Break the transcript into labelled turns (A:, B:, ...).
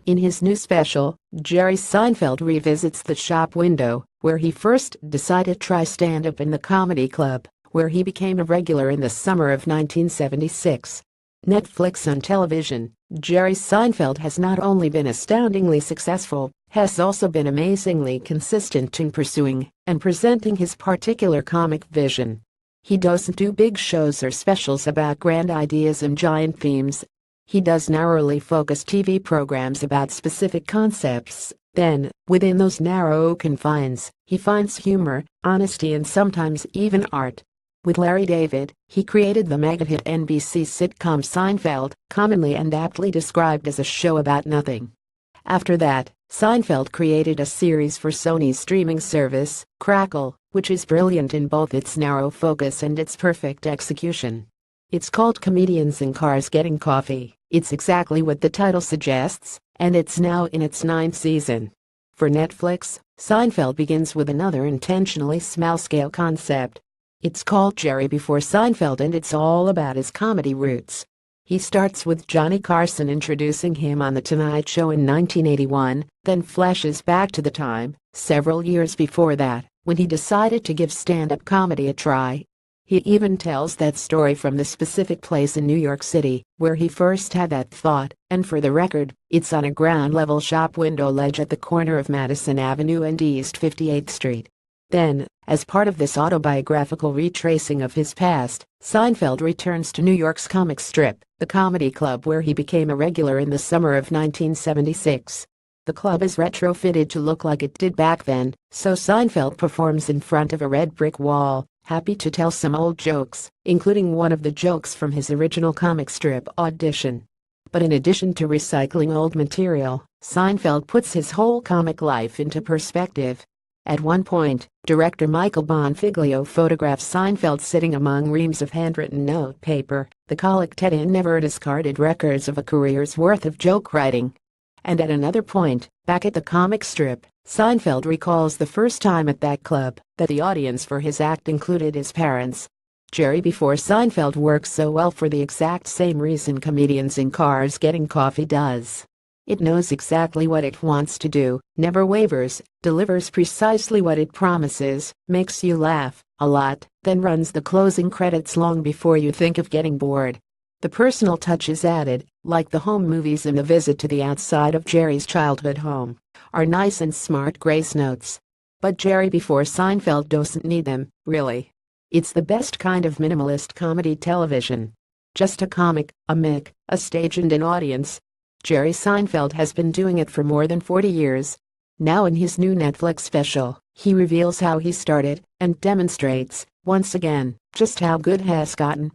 A: In his new special, Jerry Seinfeld revisits the shop window, where he first decided to try stand-up in the comedy club, where he became a regular in the summer of 1976. Netflix on television, Jerry Seinfeld has not only been astoundingly successful, has also been amazingly consistent in pursuing and presenting his particular comic vision. He doesn't do big shows or specials about grand ideas and giant themes. He does narrowly focused TV programs about specific concepts. Then, within those narrow confines, he finds humor, honesty, and sometimes even art. With Larry David, he created the mega-hit NBC sitcom Seinfeld, commonly and aptly described as a show about nothing. After that, Seinfeld created a series for Sony's streaming service, Crackle, which is brilliant in both its narrow focus and its perfect execution. It's called Comedians in Cars Getting Coffee. It's exactly what the title suggests, and it's now in its 9th season. For Netflix, Seinfeld begins with another intentionally small-scale concept. It's called Jerry Before Seinfeld, and it's all about his comedy roots. He starts with Johnny Carson introducing him on The Tonight Show in 1981, then flashes back to the time, several years before that, when he decided to give stand-up comedy a try. He even tells that story from the specific place in New York City where he first had that thought, and for the record, it's on a ground-level shop window ledge at the corner of Madison Avenue and East 58th Street. Then, as part of this autobiographical retracing of his past, Seinfeld returns to New York's comic strip, the comedy club where he became a regular in the summer of 1976. The club is retrofitted to look like it did back then, so Seinfeld performs in front of a red brick wall, happy to tell some old jokes, including one of the jokes from his original comic strip audition. But in addition to recycling old material, Seinfeld puts his whole comic life into perspective. At one point, director Michael Bonfiglio photographs Seinfeld sitting among reams of handwritten note paper, the collected and never discarded records of a career's worth of joke writing. And at another point, back at the comic strip, Seinfeld recalls the first time at that club that the audience for his act included his parents. Jerry Before Seinfeld works so well for the exact same reason Comedians in Cars Getting Coffee does. It knows exactly what it wants to do, never wavers, delivers precisely what it promises, makes you laugh a lot, then runs the closing credits long before you think of getting bored. The personal touches added, like the home movies and the visit to the outside of Jerry's childhood home, are nice and smart grace notes. But Jerry Before Seinfeld doesn't need them, really. It's the best kind of minimalist comedy television. Just a comic, a mic, a stage and an audience. Jerry Seinfeld has been doing it for more than 40 years. Now in his new Netflix special, he reveals how he started and demonstrates, once again, just how good it has gotten.